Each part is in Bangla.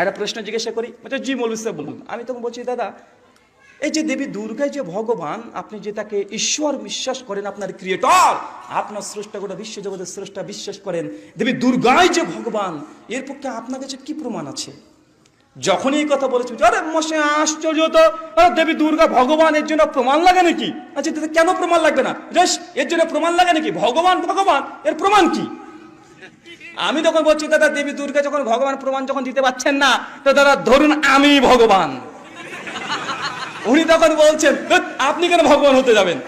একটা প্রশ্ন জিজ্ঞাসা করি, বলছে জি মৌলভী সাহেব বলুন। আমি তখন বলছি দাদা, এই যে দেবী দুর্গায় যে ভগবান, আপনি যে তাকে ঈশ্বর বিশ্বাস করেন, আপনার ক্রিয়েটর, আপনার স্রষ্টা, গোটা বিশ্বজগতের স্রষ্টা বিশ্বাস করেন, দেবী দুর্গায় যে ভগবান, এর পক্ষে আপনার কাছে কি প্রমাণ আছে? যখনই এই কথা বলেছি, আরে মশাই আশ্চর্য তো, দেবী দুর্গা ভগবান, এর জন্য প্রমাণ লাগে নাকি? আচ্ছা কেন প্রমাণ লাগবে না? এর জন্য প্রমাণ লাগে নাকি? ভগবান ভগবান, এর প্রমাণ কি? আমি তখন বলছি দাদা, দেবী দুর্গা যখন ভগবান প্রমাণ যখন দিতে পারছেন না, তো দাদা ধরুন আমি ভগবান। উনি তখন বলছেন আপনি কেন ভগবান হতে যাবেন?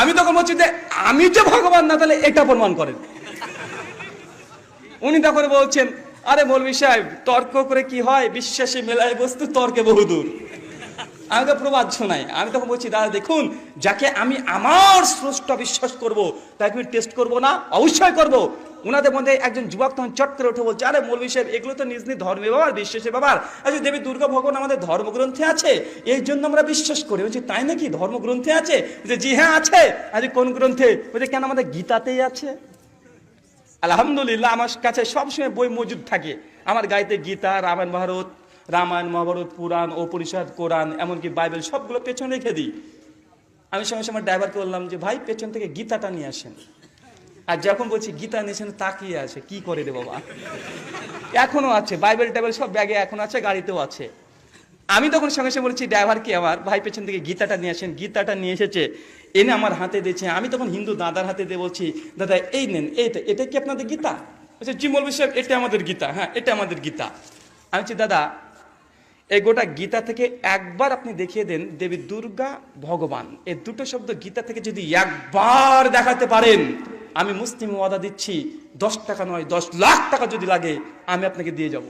আমি তখন বলছি যে আমি যে ভগবান না, তাহলে এটা প্রমাণ করেন। উনি তখন বলছেন, আরে মৌলভী সাহেব, তর্ক করে কি হয়, বিশ্বাসে মেলায় বস্তু তর্কে বহুদূর। আমি তো প্রবাদ শোনাই। আমি তখন বলছি দাদা দেখুন, যাকে আমি আমার স্রষ্টা বিশ্বাস করব, তাকে আমি টেস্ট করব না? অবশ্যই করব। ওনাদের মধ্যে একজন যুবক তখন চট করে উঠে বলছে, আরে মৌলভী সাহেব, এগুলো তো নিজ নিজ ধর্মের ব্যাপার, বিশ্বাসের ব্যাপার। আচ্ছা দেবী দুর্গা ভগবান আমাদের ধর্মগ্রন্থে আছে, এই জন্য আমরা বিশ্বাস করি। বলছি তাই নাকি, ধর্মগ্রন্থে আছে? জি হ্যাঁ আছে। আজ কোন গ্রন্থে? বলছে কেন, আমাদের গীতাতেই আছে। আলহামদুলিল্লাহ, আমার কাছে সবসময় বই মজুদ থাকে। আমার গাইতে গীতা, রামায়ণ মহাভারত, পুরাণ, উপনিষদ, কোরআন, এমনকি বাইবেল, সবগুলো পেছনে রেখে দিই। আমি সঙ্গে সঙ্গে ড্রাইভারকে বললাম যে ভাই, পেছন থেকে গীতাটা নিয়ে আসেন। আর যখন বলছি গীতা নিয়েছেন, তাকিয়ে আছে, কি করে রে বাবা। এখনো আছে, বাইবেল টাইবেল সব ব্যাগে এখন আছে, গাড়িতেও আছে। আমি তখন সঙ্গে সঙ্গে বলছি ড্রাইভারকে, আমার ভাই পেছন থেকে গীতাটা নিয়ে আসেন। গীতাটা নিয়ে এসেছে, এনে আমার হাতে দিয়েছে। আমি তখন হিন্দু দাদার হাতে দিয়ে বলছি, দাদা এই নেন, এটা কি আপনাদের গীতা? আচ্ছা জি মৌলভী সাহেব, এটা আমাদের গীতা। হ্যাঁ, এটা আমাদের গীতা। আমি বলছি দাদা, এই গোটা গীতা থেকে একবার আপনি দেখিয়ে দেন দেবী দুর্গা ভগবান, এই দুটো শব্দ গীতা থেকে যদি একবার দেখাতে পারেন, আমি মুসলিম ওয়াদা দিচ্ছি, 10 টাকা নয় 10 লাখ টাকা যদি লাগে, আমি আপনাকে দিয়ে যাব।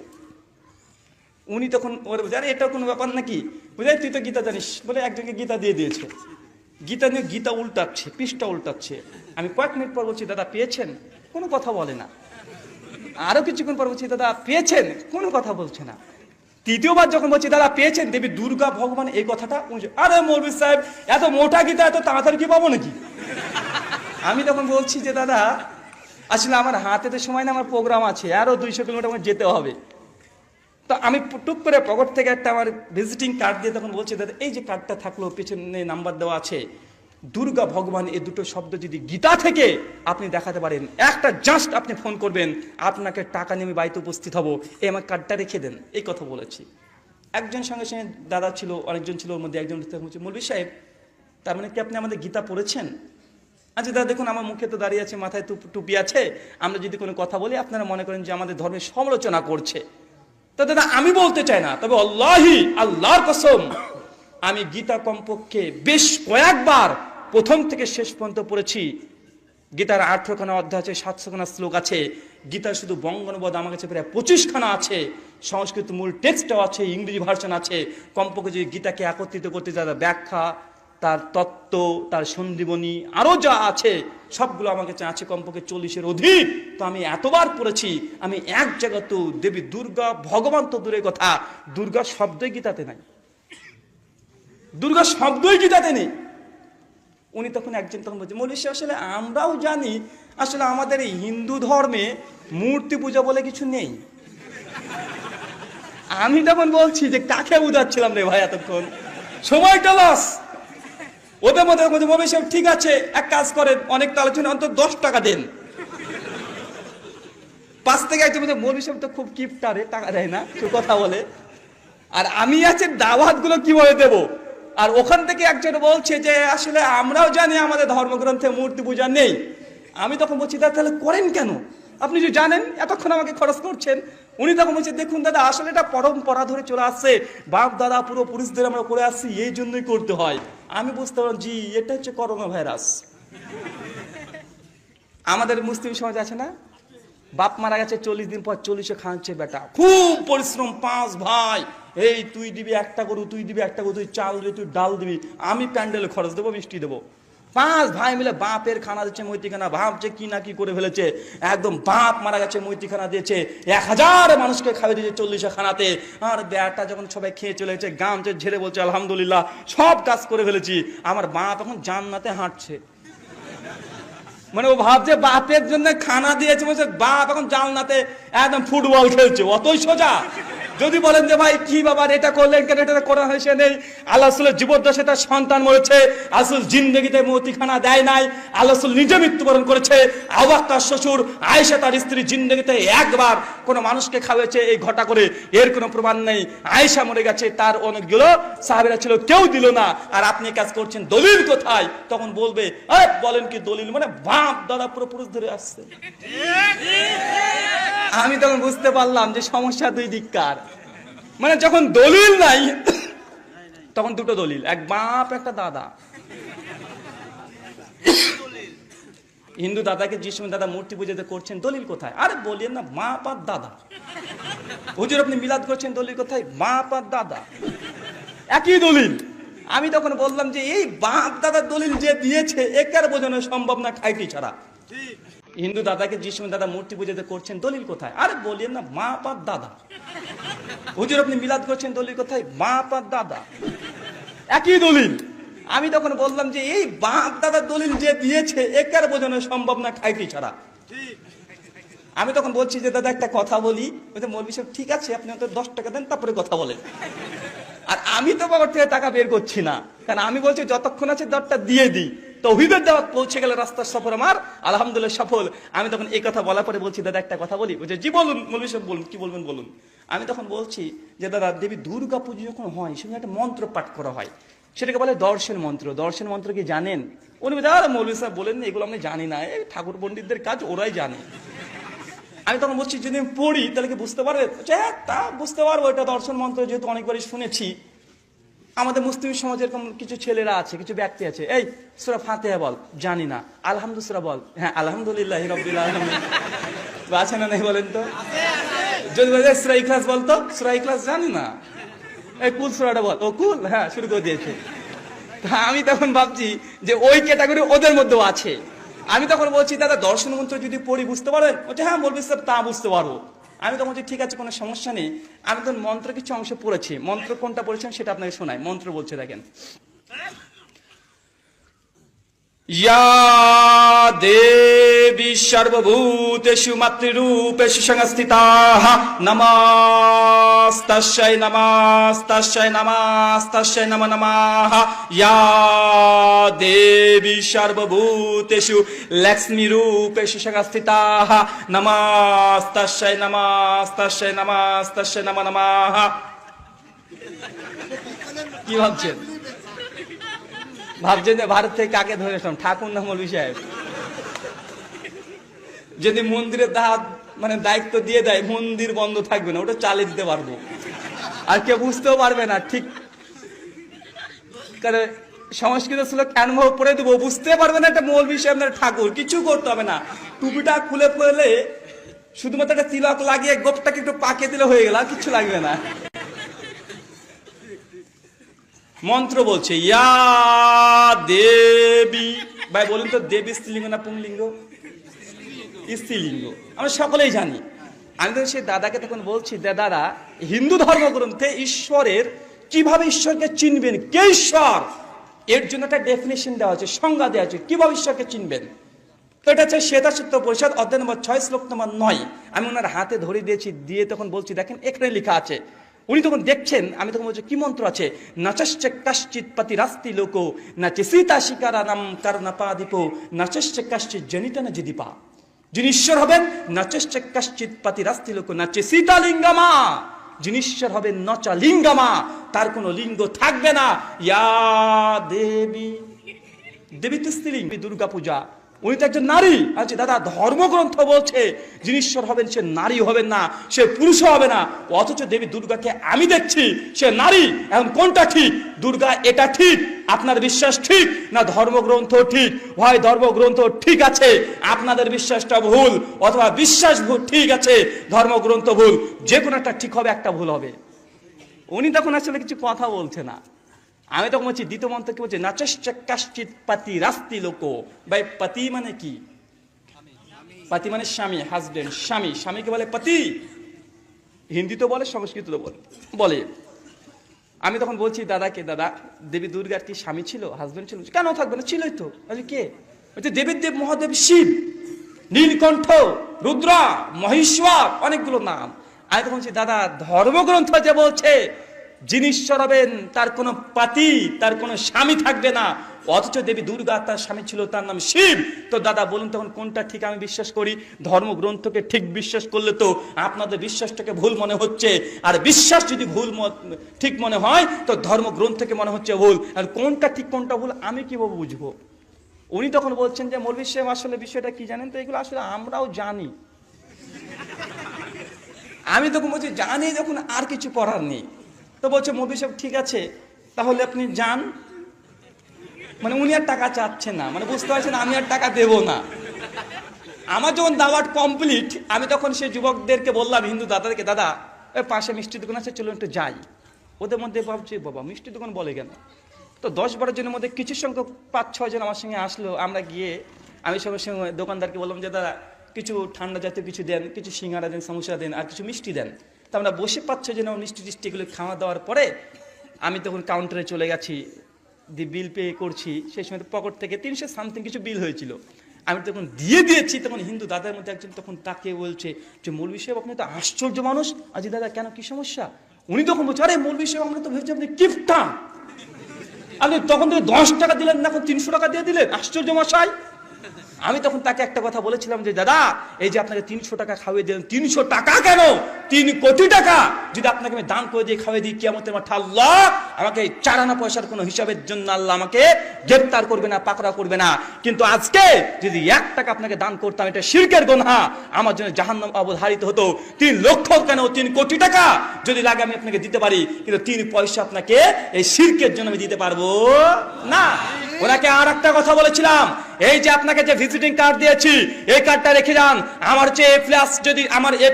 উনি তখন ওরে বলছে, আরে এটা কোনো ব্যাপার নাকি? বুঝলি, তুই তো গীতা জানিস বলে একজনকে গীতা দিয়ে দিয়েছে। গীতা নিয়ে গীতা উল্টাচ্ছে, পৃষ্ঠা উল্টাচ্ছে। আমি কয়েক মিনিট পর বলছি, দাদা পেয়েছেন? কোনো কথা বলে না। আরো কিছুক্ষণ পর বলছি, দাদা পেয়েছেন? কোনো কথা বলছে না। তৃতীয়বার যখন বলছি, দাদা পেয়েছেন দেবী দুর্গা ভগবান, এই কথাটা, আরে মৌলভী সাহেব, এত মোটা গীতা এত তাড়াতাড়ি কি পাবো নাকি? আমি তখন বলছি যে দাদা, আসলে আমার হাতে তো সময় না, আমার প্রোগ্রাম আছে, আরো 200 কিলোমিটার আমার যেতে হবে। তো আমি টুক করে পকেট থেকে একটা আমার ভিজিটিং কার্ড দিয়ে তখন বলছি, দাদা এই যে কার্ডটা থাকলো, পেছনে নাম্বার দেওয়া আছে, দুর্গা ভগবান এই দুটো শব্দ যদি গীতা থেকে আপনি দেখাতে পারেন, একটা জাস্ট আপনি ফোন করবেন, আপনাকে টাকা নিয়ে আমি বাড়িতে উপস্থিত হব, এই আমার কার্ডটা রেখে দেন। এই কথা বলেছি। একজন সঙ্গে সঙ্গে দাদা ছিল, অনেকজন ছিল, ওর মধ্যে একজন বলছে, মৌলভী সাহেব, তার মানে কি আপনি আমাদের গীতা পড়েছেন? আচ্ছা দাদা দেখুন, আমার মুখে তো দাঁড়িয়ে আছে, মাথায় টুপি আছে, আমরা যদি কোনো কথা বলি আপনারা মনে করেন যে আমাদের ধর্মের সমালোচনা করছে। তো দাদা আমি বলতে চাই না, তবে আল্লাহর কসম, আমি গীতা কমপক্ষে বেশ কয়েকবার প্রথম থেকে শেষ পর্যন্ত পড়েছি। গীতার 18 খানা অধ্যায় আছে, 700 খানা শ্লোক আছে। গীতার শুধু বঙ্গানুবাদ আমার কাছে প্রায় 25 খানা আছে, সংস্কৃত মূল টেক্সটও আছে, ইংরেজি ভার্সন আছে। কমপক্ষে যদি গীতাকে একত্রিত করতে যারা ব্যাখ্যা, তার তত্ত্ব, তার সন্দীবনী, আরো যা আছে সবগুলো আমার কাছে আছে কমপক্ষে 40-এর অধিক। তো আমি এতবার পড়েছি, আমি এক জায়গা তো দেবী দুর্গা ভগবান তো দূরের কথা, দুর্গা শব্দই গীতাতে নাই, দুর্গা শব্দই গীতাতে নেই। উনি তখন একজন তখন বলছে, মৌলভী সাহেব আসলে আমরাও জানি, আসলে আমাদের এই হিন্দু ধর্মে মূর্তি পূজা বলে কিছু নেই। আমি তখন বলছি যে কাকে বুঝাচ্ছিলাম রে ভাই, এতক্ষণ সময়টা লস। ওদের মধ্যে মৌলভী সাহেব ঠিক আছে, এক কাজ করেন, অনেক আলোচনা, অন্তত 10 টাকা দেন। 5 থেকে একজন বলছে, মৌলভী সাহেব তো খুব কিপটারে, টাকা দেয় না, কেউ কথা বলে, আর আমি আছে দাওয়াত গুলো কিভাবে দেবো? আর ওখান থেকে একজন বলছে যে আসলে আমরাও জানি আমাদের ধর্মগ্রন্থে মূর্তি পূজা নেই। আমি তখন বলছি, দাদা তাহলে করেন কেন? আপনি যে জানেন, এতক্ষণ আমাকে খরচ করছেন। উনি তখন বলছে, দেখুন দাদা, আসলে এটা পরম্পরা ধরে চলে আসছে, বাপ দাদা পুরো পুরুষদের আমরা করে আসছি, এই জন্যই করতে হয়। আমি বুঝতে পারলাম, জি এটা হচ্ছে করোনা ভাইরাস। আমাদের মুসলিম সমাজ আছে না, বাপ মারা গেছে 40 দিন পর 40-এ খাওয়াচ্ছে বেটা, খুব পরিশ্রম, 5 ভাই, এই তুই দিবি একটা গরু, তুই দিবি একটা গরু, তুই চাল দিবি, তুই ডাল দিবি, আমি প্যান্ডেলে খরচ দেবো, মিষ্টি দেবো। 5 ভাই মিলে বাপের খানা দিচ্ছে, মৈত্রীখানা, ভাবছে কি না কি করে ফেলেছে। একদম বাপ মারা গেছে, মৈত্রীখানা দিয়েছে, 1000 মানুষকে খাওয়াই দিয়েছে 40-এ খানাতে। আর বেটা যখন সবাই খেয়ে চলে গেছে, গামছে ঝেড়ে বলছে আলহামদুলিল্লাহ সব কাজ করে ফেলেছি, আমার বাপ এখন জান্নাতে হাঁটছে। মানে ও ভাবছে বাপের জন্য খানা দিয়েছে, বলছে বাপ এখন জান্নাতে একদম ফুটবল খেলছে, অতই সোজা। যদি বলেন যে ভাই কি বাবা এটা করলেন কেন, এটা করা হয়েছে নেই, আল্লাহ রাসূলের জীবদ্দশায় তার সন্তান মরেছে, রাসূল জিন্দেগিতে মৌতিখানা দেয় নাই, আল্লাহ রাসূল নিজে মৃত্যুবরণ করেছে, আবু বকর শ্বশুর, আয়েশা তার স্ত্রী জিন্দেগিতে একবার কোন মানুষকে খাওয়াচ্ছে এই ঘটা করে, এর কোনো প্রমাণ নেই। আয়েশা মরে গেছে, তার অনেকগুলো সাহাবীরা ছিল, কেউ দিল না, আর আপনি কাজ করছেন, দলিল কোথায়? তখন বলবে বলেন কি দলিল, মানে বাপ দাদা পুরোপুরি ধরে আসছে। আমি তখন বুঝতে পারলাম যে সমস্যা দুই দিককার। মানে যখন দলিল নাই তখন দুটো দলিল, এক বাপ একটা দাদা। হিন্দু দাদাকে যে সময় দাদা মূর্তি পূজাতে করছেন, দলিল কোথায়? আরে বলেন না বাপ আর দাদা। হুজুর আপনি মিলাদ করছেন, দলিল কোথায়? বাপ আর দাদা একই দলিল। আমি তখন বললাম যে এই বাপ দাদার দলিল যে দিয়েছে একে আর বোঝানো সম্ভব না খাইটি ছাড়া। হিন্দু দাদাকে যে সময় দাদা মূর্তি পূজাতে করছেন, দলিল কোথায়? আরে বলেন না বাপ আর দাদা। হুজুর আপনি মিলাদ করছেন, দলিল কোথায়? বাপ আর দাদা একই দলিল। আমি তখন বললাম যে এই বাপ দাদার দলিল যে দিয়েছে একে আর বোঝানো সম্ভব না খাইটি ছাড়া। আমি তখন বলছি যে দাদা একটা কথা বলি, মৌলভী সাহেব ঠিক আছে আপনি অন্তত 10 টাকা দেন তারপরে কথা বলেন। আর আমি তো বাবার থেকে টাকা বের করছি না, কারণ আমি বলছি যতক্ষণ আছে দরটা দিয়ে দিই, তৌহিদের দাওয়াত পৌঁছে গেলে রাস্তার সফর আমার আলহামদুলিল্লাহ সফল। আমি তখন এই কথা বলার পরে বলছি দাদা একটা কথা বলি। বলছে জি বলুন মৌলভী সাহেব বলুন, কি বলবেন বলুন। আমি তখন বলছি যে দাদা দেবী দুর্গা পুজো যখন হয় সেখানে একটা মন্ত্র পাঠ করা হয়, সেটাকে বলে দর্শন মন্ত্র। দর্শন মন্ত্র কি জানেন? উনি বলছে আরে মৌলভী সাহেব বলেন না, এগুলো আমি জানি না, এই ঠাকুর পণ্ডিতদের কাজ, ওরাই জানে। আমি তখন বলছি যদি আমি পড়ি তাহলে কি বুঝতে পারবে? তা বুঝতে পারবো, এটা দর্শন মন্ত্র যেহেতু অনেকবারই শুনেছি। আমাদের মুসলিম সমাজের এরকম কিছু ছেলেরা আছে, কিছু ব্যক্তি আছে, এই সূরা ফাতিহা বল, জানি না। আলহামদুলিল্লাহ বল, হ্যাঁ আলহামদুলিল্লাহি রাব্বিল আলামিন, আছে না নাই বলেন তো? যদি বলে সূরা ইখলাস বল, তো সূরা ইখলাস জানি না। এই কুল সূরাটা বল, ও কুল, হ্যাঁ শুরু করে দিয়েছে। আমি তখন ভাবছি যে ওই ক্যাটাগরি ওদের মধ্যেও আছে। আমি তখন বলছি দাদা দর্শন মন্ত্র যদি পড়ি বুঝতে পারেন? বলছে হ্যাঁ মৌলভী সাহেব তা বুঝতে পারবো। আমি তখন বলছি ঠিক আছে কোনো সমস্যা নেই। আমি তখন মন্ত্র কিছু অংশ পড়েছি, মন্ত্র কোনটা পড়েছেন সেটা আপনাকে শোনাই। মন্ত্র বলছে দেখেন, ইয়া দেবী সর্বভূতেষু মাতৃরূপেষু সংস্থিতাঃ নমস্তাস্যৈ নমস্তাস্যৈ নমস্তাস্যৈ নমো নমঃ। ইয়া দেবী সর্বভূতেষু লক্ষ্মীরূপেষু সংস্থিতাঃ নমস্তাস্যৈ নমস্তাস্যৈ নমস্তাস্যৈ নমো নমঃ। কি ভাবছেন? ভাবছেন যে ভারত থেকে কাকে ধরে আসলাম? ঠাকুর না মৌলভী সাহেব? যদি মন্দিরের মানে দায়িত্ব দিয়ে দেয়, মন্দির বন্ধ থাকবে না, ওটা চালিয়ে দিতে পারবো, আর কেউ বুঝতেও পারবে না। ঠিক কারণ সংস্কৃত শ্লোক এমন পড়ে দেবো, বুঝতে পারবে না এটা মৌলভী সাহেব না ঠাকুর, কিছু করতে হবে না। টুপিটা খুলে ফেলে শুধুমাত্র একটা তিলক লাগিয়ে গোপটাকে একটু পাকে দিলে হয়ে গেল, আর কিছু লাগবে না। মন্ত্র বলছে ইয়া দেবী। ভাই বলুন তো দেবী স্ত্রীলিঙ্গ না পুংলিঙ্গ? স্ত্রীলিঙ্গ, আমরা সকলেই জানি। আমি তো সেই দাদাকে তখন বলছি দাদারা হিন্দু ধর্মগ্রন্থে ঈশ্বরের কিভাবে ঈশ্বরকে চিনবেন, কে ঈশ্বর, এর জন্য একটা ডেফিনেশন দেওয়া আছে, সংজ্ঞা দেওয়া আছে কিভাবে ঈশ্বরকে চিনবেন। তো এটা হচ্ছে শ্বেতাসূত্র পরিষদ অধ্যায় নম্বর 6 শ্লোক নম্বর 9। আমি ওনার হাতে ধরে দিয়েছি, দিয়ে তখন বলছি দেখেন এখানে লেখা আছে। উনি তখন দেখছেন, আমি তখন বলছি কি মন্ত্র আছে? নাচশ্চ কাশ্চিৎ পতিরাস্তি লোকো নাচে সীতা শিকারা নাম কারণাপাদীপ নাচশ্চ কাশ্চিৎ জনিতা না জিদীপা। যিনি ঈশ্বর হবেন নাচশ্চ কাশ্চিৎ পতিরাস্তি লোকো নাচে সীতা লিঙ্গামা। যিনি ঈশ্বর হবেন নচা লিঙ্গামা, তার কোনো লিঙ্গ থাকবে না। ইয়া দেবী, দেবী তো স্ত্রীলিঙ্গ, দুর্গা পূজা, উনি তো একজন নারী। আচ্ছা দাদা ধর্মগ্রন্থ বলছে যিনি ঈশ্বর হবেন সে নারী হবেন না, সে পুরুষ হবে না, অথচ দেবী দুর্গাকে আমি দেখছি সে নারী। এখন কোনটা ঠিক? দুর্গা এটা ঠিক, আপনার বিশ্বাস ঠিক না ধর্মগ্রন্থ ঠিক? হয় ধর্মগ্রন্থ ঠিক আছে, আপনাদের বিশ্বাসটা ভুল, অথবা বিশ্বাস ভুল ঠিক আছে, ধর্মগ্রন্থ ভুল, যে কোনো একটা ঠিক হবে, একটা ভুল হবে। উনি তখন আসলে কিছু কথা বলছে না। আমি তখন বলছি দ্বিতীয় মন্ত্র কি বলছে? নাচশ্চ কাশ্চিৎ পতি রাস্তি লোকো। ভাই পতি মানে কি? পতি মানে স্বামী, হাজবেন্ড, স্বামী। স্বামীকে বলে পতি, হিন্দিতে বলে, সংস্কৃত বলে। আমি তখন বলছি দাদাকে, দাদা দেবী দুর্গার কি স্বামী ছিল, হাজবেন্ড ছিল? কেন থাকবে না, ছিলই তো। কে? বলছে দেবীর দেব মহাদেব শিব, নীলকণ্ঠ, রুদ্রা, মহেশ্বর, অনেকগুলো নাম। আমি তখন বলছি, দাদা ধর্মগ্রন্থ যে বলছে যিনি ঈশ্বর হবেন তার কোনো পাতি, তার কোনো স্বামী থাকবে না, অথচ দেবী দুর্গা তার স্বামী ছিল, তার নাম শিব। তো দাদা বলুন তখন কোনটা ঠিক আমি বিশ্বাস করি? ধর্মগ্রন্থকে ঠিক বিশ্বাস করলে তো আপনাদের বিশ্বাসটাকে ভুল মনে হচ্ছে, আর বিশ্বাস যদি ঠিক মনে হয় তো ধর্মগ্রন্থকে মনে হচ্ছে ভুল। আর কোনটা ঠিক কোনটা ভুল আমি কিভাবে বুঝবো? উনি তখন বলছেন যে মৌলভী সাহেব আসলে বিষয়টা কি জানেন তো, এগুলো আসলে আমরাও জানি। আমি তখন বলছি জানি যখন আর কিছু করার নেই। তো বলছে মৌলভী সাহেব ঠিক আছে তাহলে আপনি যান। মানে উনি আর টাকা চাচ্ছেন না, মানে বুঝতে পারছেন আমি আর টাকা দেব না। আমার যখন দাওয়াত কমপ্লিট, আমি তখন সেই যুবকদেরকে বললাম, হিন্দু দাদাদেরকে, দাদা ওই পাশে মিষ্টির দোকান আছে, চলুন একটু যাই। ওদের মধ্যে ভাবছি বাবা মিষ্টির দোকান বলে কেন? তো 10-12 জনের মধ্যে কিছু সংখ্যক 5-6 জন আমার সঙ্গে আসলো। আমরা গিয়ে আমি সবার সঙ্গে দোকানদারকে বললাম যে দাদা কিছু ঠান্ডা জাতীয় কিছু দেন, কিছু সিঙ্গারা দেন, সমোসা দেন, আর কিছু মিষ্টি দেন। তা আমরা বসে 5-6 জন মিষ্টি টিষ্টি এগুলো খাওয়া দাওয়ার পরে আমি তখন কাউন্টারে চলে গেছি, বিল পে করছি। সেই সময় পকেট থেকে 300 সামথিং কিছু বিল হয়েছিল, আমি তখন দিয়ে দিয়েছি। তখন হিন্দু দাদার মধ্যে একজন তখন তাকে বলছে যে মৌলভী সাহেব আপনি তো আশ্চর্য মানুষ। আজি দাদা কেন, কি সমস্যা? উনি তখন বলছে আরে মৌলভী সাহেব আমরা তো ভেবেছি আপনি কিপটা, আপনি তখন থেকে 10 টাকা দিলেন না, এখন 300 টাকা দিয়ে দিলেন, আশ্চর্য মশাই। আমি তখন তাকে একটা কথা বলেছিলাম যে দাদা এই যে আপনাকে 300 টাকা খাওয়িয়ে দিলেন, 300 টাকা কেন 3 কোটি টাকা যদি আপনাকে আমি দান করে দিয়ে খাওয়িয়ে দিই, কিয়ামতের মাঠে আল্লাহ আমাকে 4 আনা পয়সার কোনো হিসাবের জন্য আল্লাহ আমাকে গ্রেফতার করবে না, পাকড়া করবে না। কিন্তু আজকে যদি 1 টাকা আপনাকে দান করতাম, এটা শিরকের গুনাহ, আমার জন্য জাহান্নাম অবধারিত হতো। 3 লক্ষ কেন 3 কোটি টাকা যদি লাগে আমি আপনাকে দিতে পারি, কিন্তু 3 পয়সা আপনাকে এই শিরকের জন্য আমি দিতে পারবো না। ওনাকে আর একটা কথা বলেছিলাম, এই যে আপনাকে যে ভিজিটিং কার্ড দিয়েছি এই কার্ডটা রেখে যান। আমার যে A+, যদি আমার A+,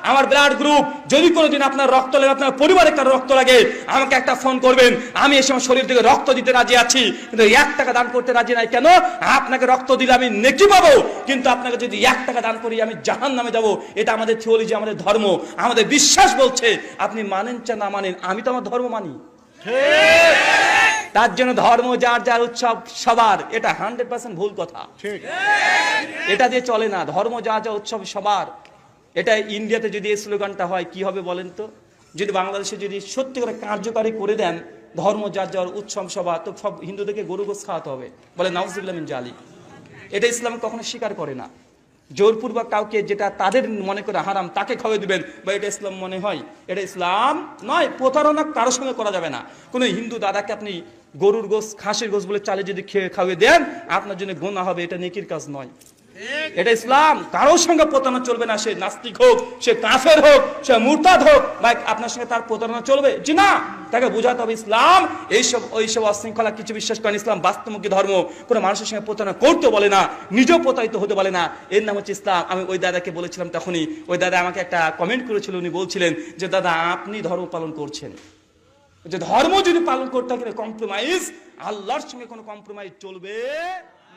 আমার ব্লাড গ্রুপ, যদি কোনোদিন আপনার রক্ত লাগে, আপনার পরিবারের কারো রক্ত লাগে, আমাকে একটা ফোন করবেন, আমি এই সময় শরীর থেকে রক্ত দিতে রাজি আছি। কিন্তু 1 টাকা দান করতে রাজি নাই কেন? আপনাকে রক্ত দিলে আমি নেকি পাবো, কিন্তু আপনাকে যদি 1 টাকা দান করি আমি জাহান্নামে যাব। এটা আমাদের থিওলজি, আমাদের ধর্ম, আমাদের বিশ্বাস বলছে। আপনি মানেন চা না মানেন, আমি তো আমার ধর্ম মানি। তার জন্য ধর্ম যার যার, উৎসব সবার, এটা 100% ভুল কথা। এটা দিয়ে চলে না। ধর্ম যার যার, উৎসব সবার। এটা ইন্ডিয়াতে যদি এই স্লোগানটা হয় কি হবে বলেন তো? যদি বাংলাদেশে যদি সত্যি করে কার্যকারী করে দেন ধর্ম যার যার, উৎসব সবার, তো সব হিন্দুদেরকে গরু গোশ খাওয়াতে হবে, বলে নাউজুবিল্লাহ মিন জালিক। এটা ইসলাম কখনো স্বীকার করে না। জোরপূর্বক কাউকে যেটা তাদের মনে করে হারাম তাকে খাওয়াই দিবেন, বা এটা ইসলাম মনে হয়? এটা ইসলাম নয়। প্রতারণা কারোর সঙ্গে করা যাবে না। কোনো হিন্দু দাদাকে আপনি গরুর গোশ, খাসির গোশ বলে চালে যদি খাওয়িয়ে দেন আপনার জন্য গুনাহ হবে, এটা নেকির কাজ নয়। এটা ইসলাম। কারোর সঙ্গে প্রতারণা চলবে না। সে নাস্তিক হোক, সে কাফের হোক, সে মুরতাদ হোক, ভাই আপনার সঙ্গে তার প্রতারণা চলবে? জি না। তাকে বোঝাতে হবে ইসলাম ওইসব অশৃঙ্খলা কিছু বিশ্বাস করেন। ইসলাম বাস্তবমুখী ধর্ম, কোনো মানুষের সঙ্গে প্রতারণা করতে বলে না, নিজেও প্রতারিত হতে বলে না। এর নাম হচ্ছে ইসলাম। আমি ওই দাদাকে বলেছিলাম, তখনই ওই দাদা আমাকে একটা কমেন্ট করেছিল। উনি বলছিলেন যে দাদা আপনি ধর্ম পালন করছেন, যে ধর্ম যদি পালন করতে থাকে কম্প্রোমাইজ, আল্লাহর সঙ্গে কোনো কম্প্রোমাইজ চলবে